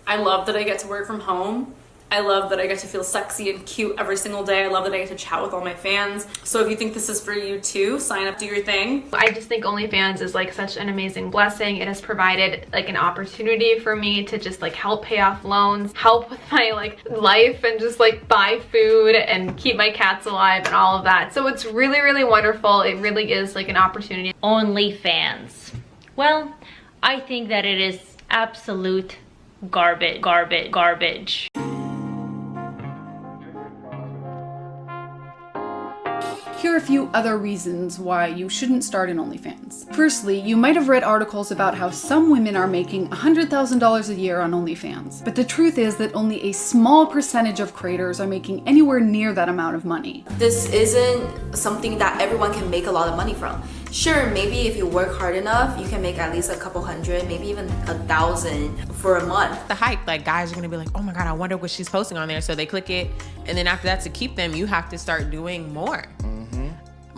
I love that I get to work from home. I love that I get to feel sexy and cute every single day. I love that I get to chat with all my fans. So if you think this is for you too, sign up, do your thing. I just think OnlyFans is like such an amazing blessing. It has provided like an opportunity for me to just like help pay off loans, help with my like life, and just like buy food and keep my cats alive and all of that. So it's really, really wonderful. It really is like an opportunity. OnlyFans. Well, I think that it is absolute garbage. Here are a few other reasons why you shouldn't start an OnlyFans. Firstly, you might have read articles about how some women are making $100,000 a year on OnlyFans, but the truth is that only a small percentage of creators are making anywhere near that amount of money. This isn't something that everyone can make a lot of money from. Sure, maybe if you work hard enough, you can make at least a couple hundred, maybe even 1,000 for a month. The hype, like guys are gonna be like, oh my God, I wonder what she's posting on there. So they click it. And then after that, to keep them, you have to start doing more.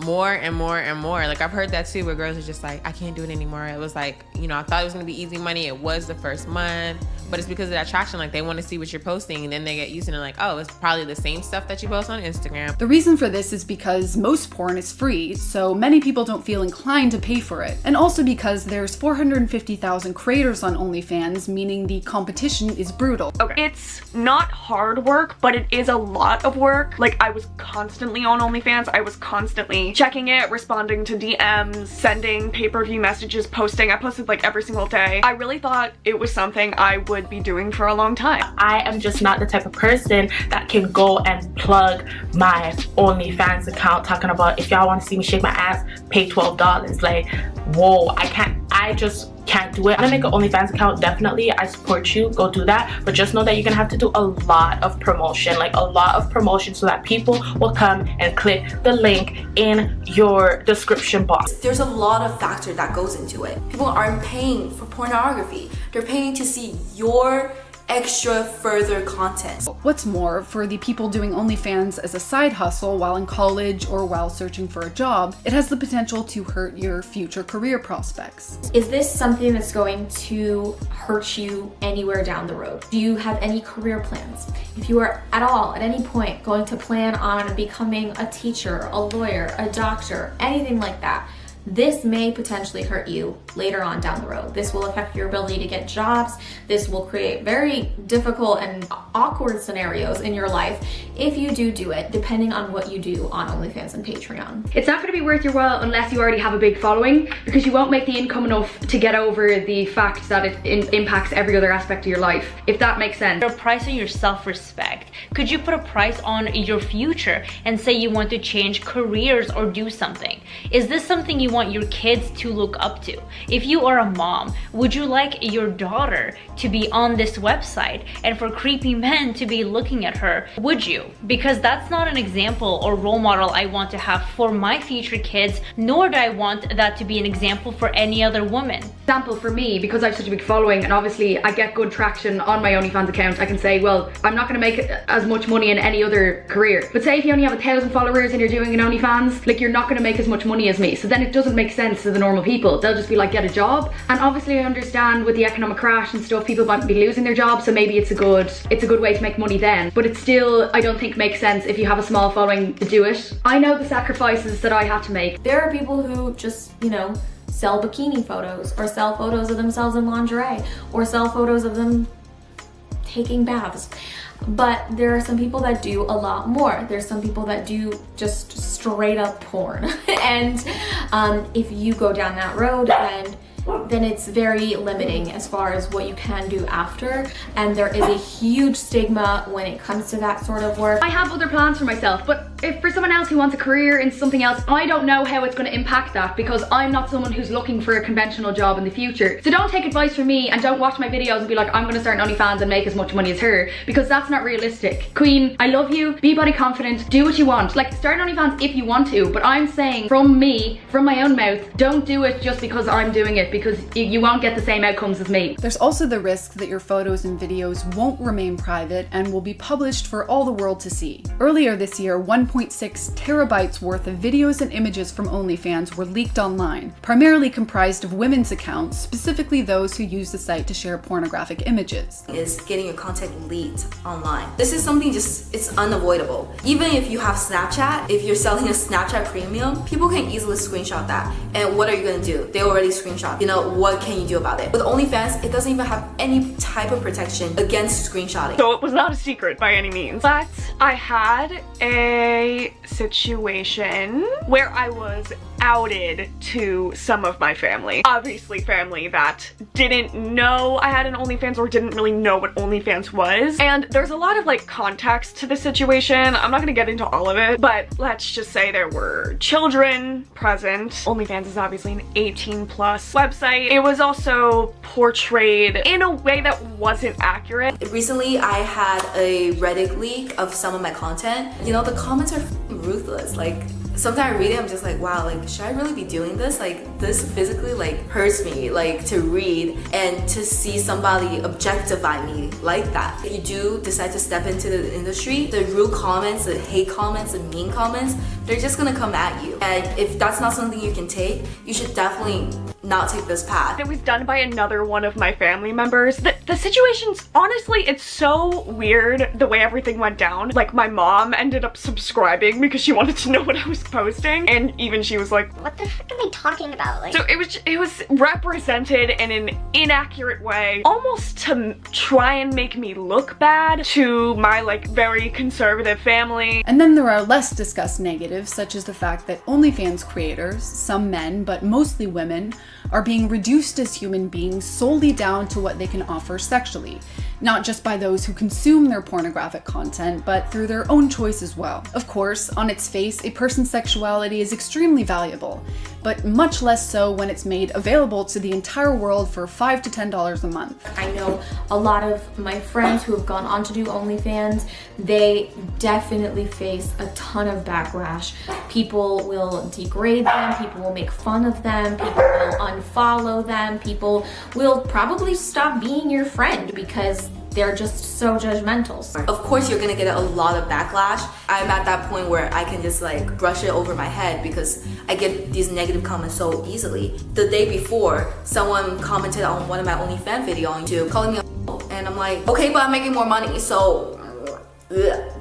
More and more and more. Like I've heard that too, where girls are just like, I can't do it anymore. It was like, you know, I thought it was gonna be easy money. It was the first month, but it's because of that attraction. Like they want to see what you're posting, and then they get used to it, like, oh, it's probably the same stuff that you post on Instagram. The reason for this is because most porn is free, so many people don't feel inclined to pay for it. And also because there's 450,000 creators on OnlyFans, meaning the competition is brutal. Okay, it's not hard work, but it is a lot of work. Like I was constantly on OnlyFans. I was constantly checking it, responding to DMs, sending pay-per-view messages, posting. I posted like every single day. I really thought it was something I would be doing for a long time. I am just not the type of person that can go and plug my OnlyFans account talking about, if y'all want to see me shake my ass, pay $12. Like, whoa, I just can't do it. I'm gonna make an OnlyFans account, definitely. I support you, go do that. But just know that you're gonna have to do a lot of promotion, like a lot of promotion, so that people will come and click the link in your description box. There's a lot of factor that goes into it. People aren't paying for pornography. They're paying to see your extra further content. What's more, for the people doing OnlyFans as a side hustle while in college or while searching for a job, it has the potential to hurt your future career prospects. Is this something that's going to hurt you anywhere down the road? Do you have any career plans? If you are at all, at any point, going to plan on becoming a teacher, a lawyer, a doctor, anything like that, this may potentially hurt you later on down the road. This will affect your ability to get jobs. This will create very difficult and awkward scenarios in your life if you do it, depending on what you do on OnlyFans and Patreon. It's not going to be worth your while unless you already have a big following, because you won't make the income enough to get over the fact that it impacts every other aspect of your life, if that makes sense. Put a price on your self-respect. Could you put a price on your future and say you want to change careers or do something? Is this something you want your kids to look up to? If you are a mom, would you like your daughter to be on this website and for creepy men to be looking at her? Would you? Because that's not an example or role model I want to have for my future kids, nor do I want that to be an example for any other woman. Example for me, because I have such a big following and obviously I get good traction on my OnlyFans account, I can say, well, I'm not going to make as much money in any other career. But say if you only have 1,000 followers and you're doing an OnlyFans, like, you're not going to make as much money as me. So then it doesn't make sense to the normal people. They'll just be like, get a job. And obviously I understand with the economic crash and stuff, people might be losing their jobs, so maybe it's a good way to make money then. But it still, I don't think, makes sense if you have a small following to do it. I know the sacrifices that I had to make. There are people who just, you know, sell bikini photos, or sell photos of themselves in lingerie, or sell photos of them taking baths. But there are some people that do a lot more. There's some people that do just straight up porn. And if you go down that road, then it's very limiting as far as what you can do after. And there is a huge stigma when it comes to that sort of work. I have other plans for myself, but if for someone else who wants a career in something else, I don't know how it's going to impact that, because I'm not someone who's looking for a conventional job in the future. So don't take advice from me and don't watch my videos and be like, I'm going to start an OnlyFans and make as much money as her, because that's not realistic. Queen, I love you, be body confident, do what you want. Like, start an OnlyFans if you want to, but I'm saying from me, from my own mouth, don't do it just because I'm doing it, because you won't get the same outcomes as me. There's also the risk that your photos and videos won't remain private and will be published for all the world to see. Earlier this year, one 1.6 terabytes worth of videos and images from OnlyFans were leaked online, primarily comprised of women's accounts, specifically those who use the site to share pornographic images. Is getting your content leaked online. This is something it's unavoidable. Even if you have Snapchat, if you're selling a Snapchat premium, people can easily screenshot that. And what are you gonna do? They already screenshot. You know, what can you do about it? With OnlyFans, it doesn't even have any type of protection against screenshotting. So it was not a secret by any means. But I had a situation where I was outed to some of my family. Obviously family that didn't know I had an OnlyFans or didn't really know what OnlyFans was. And there's a lot of like context to the situation. I'm not gonna get into all of it, but let's just say there were children present. OnlyFans is obviously an 18+ website. It was also portrayed in a way that wasn't accurate. Recently, I had a Reddit leak of some of my content. You know, the comments are ruthless. Like, sometimes I read it, I'm just like, wow, like, should I really be doing this? Like, this physically, like, hurts me, like, to read and to see somebody objectify me like that. If you do decide to step into the industry, the rude comments, the hate comments, the mean comments, they're just gonna come at you. And if that's not something you can take, you should definitely not take this path. It was done by another one of my family members. The situation's, honestly, it's so weird the way everything went down. Like, my mom ended up subscribing because she wanted to know what I was posting, and even she was like, what the frick are they talking about? Like, so it was represented in an inaccurate way, almost to try and make me look bad to my like very conservative family. And then there are less discussed negatives, such as the fact that OnlyFans creators, some men but mostly women, are being reduced as human beings solely down to what they can offer sexually, not just by those who consume their pornographic content, but through their own choice as well. Of course, on its face, a person's sexuality is extremely valuable, but much less so when it's made available to the entire world for $5 to $10 a month. I know a lot of my friends who have gone on to do OnlyFans, they definitely face a ton of backlash. People will degrade them, people will make fun of them, people will unfollow them, people will probably stop being your friend because they're just so judgmental. Of course you're gonna get a lot of backlash. I'm at that point where I can just like brush it over my head because I get these negative comments so easily. The day before, someone commented on one of my OnlyFans video on YouTube calling me a and I'm like, okay, but I'm making more money, so bleh.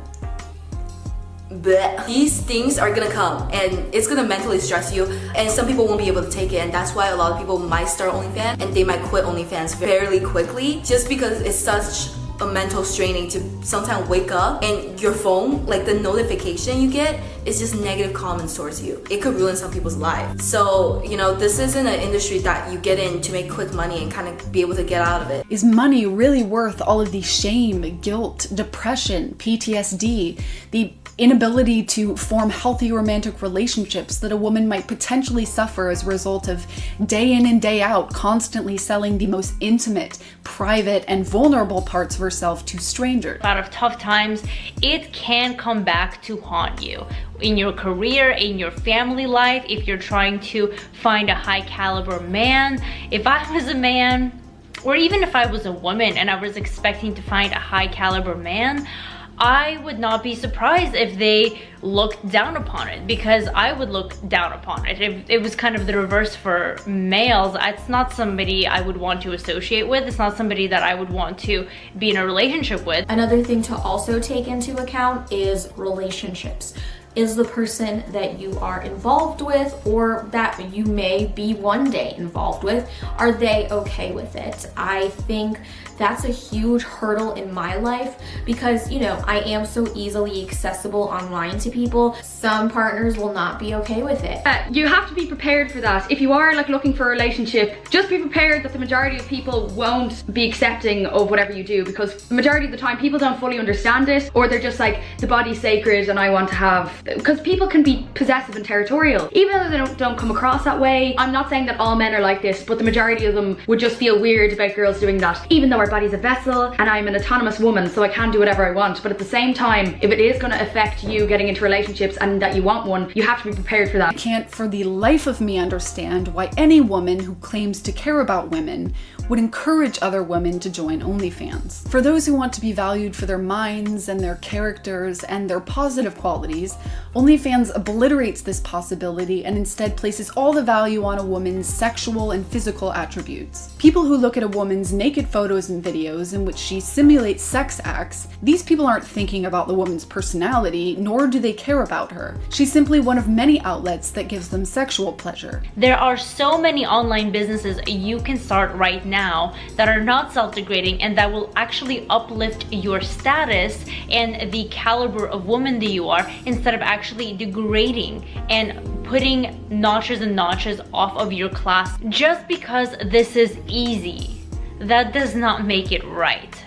These things are gonna come and it's gonna mentally stress you, and some people won't be able to take it, and that's why a lot of people might start OnlyFans and they might quit OnlyFans fairly quickly just because it's such a mental straining to sometimes wake up and your phone, like the notification you get, is just negative comments towards you. It could ruin some people's lives. So, you know, this isn't an industry that you get in to make quick money and kind of be able to get out of it. Is money really worth all of the shame, guilt, depression, PTSD, the inability to form healthy romantic relationships that a woman might potentially suffer as a result of day in and day out constantly selling the most intimate, private, and vulnerable parts of herself to strangers? Out of tough times, it can come back to haunt you in your career, in your family life, if you're trying to find a high caliber man. If I was a man, or even if I was a woman and I was expecting to find a high caliber man, I would not be surprised if they looked down upon it, because I would look down upon it. If it was kind of the reverse for males, it's not somebody I would want to associate with. It's not somebody that I would want to be in a relationship with. Another thing to also take into account is relationships. Is the person that you are involved with, or that you may be one day involved with, are they okay with it? I think that's a huge hurdle in my life because, you know, I am so easily accessible online to people. Some partners will not be okay with it. You have to be prepared for that. If you are like looking for a relationship, just be prepared that the majority of people won't be accepting of whatever you do, because the majority of the time people don't fully understand it, or they're just like, the body's sacred and I want to have, because people can be possessive and territorial, even though they don't come across that way. I'm not saying that all men are like this, but the majority of them would just feel weird about girls doing that, even though our body's a vessel and I'm an autonomous woman, so I can do whatever I want. But at the same time, if it is going to affect you getting into relationships and that you want one, you have to be prepared for that. I can't for the life of me understand why any woman who claims to care about women would encourage other women to join OnlyFans. For those who want to be valued for their minds and their characters and their positive qualities, OnlyFans obliterates this possibility and instead places all the value on a woman's sexual and physical attributes. People who look at a woman's naked photos and videos in which she simulates sex acts, these people aren't thinking about the woman's personality, nor do they care about her. She's simply one of many outlets that gives them sexual pleasure. There are so many online businesses you can start right now that are not self-degrading and that will actually uplift your status and the caliber of woman that you are, instead of actually degrading and putting notches and notches off of your class. Just because this is easy, that does not make it right.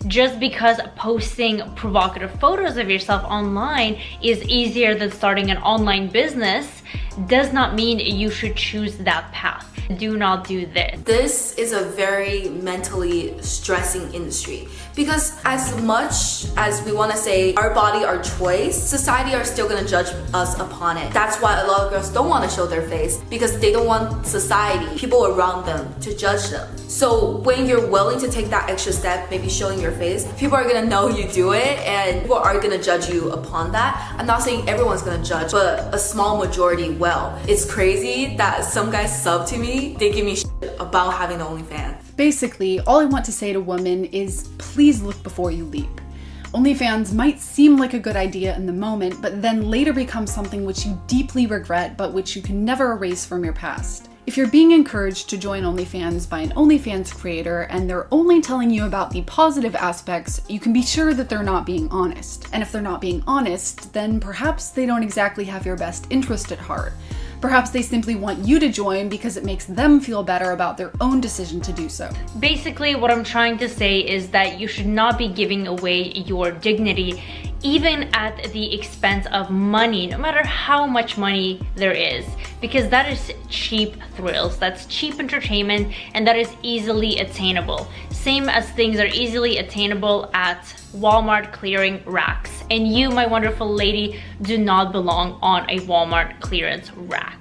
Just because posting provocative photos of yourself online is easier than starting an online business does not mean you should choose that path. Do not do this. This is a very mentally stressing industry because as much as we want to say our body, our choice, society are still going to judge us upon it. That's why a lot of girls don't want to show their face, because they don't want society, people around them, to judge them. So when you're willing to take that extra step, maybe showing your face, people are going to know you do it and people are going to judge you upon that. I'm not saying everyone's going to judge, but a small majority will. It's crazy that some guys sub to me, they give me shit about having OnlyFans. Basically, all I want to say to women is please look before you leap. OnlyFans might seem like a good idea in the moment, but then later becomes something which you deeply regret, but which you can never erase from your past. If you're being encouraged to join OnlyFans by an OnlyFans creator and they're only telling you about the positive aspects, you can be sure that they're not being honest. And if they're not being honest, then perhaps they don't exactly have your best interest at heart. Perhaps they simply want you to join because it makes them feel better about their own decision to do so. Basically, what I'm trying to say is that you should not be giving away your dignity, even at the expense of money, no matter how much money there is, because that is cheap thrills, that's cheap entertainment, and that is easily attainable. Same as things are easily attainable at Walmart clearing racks. And you, my wonderful lady, do not belong on a Walmart clearance rack.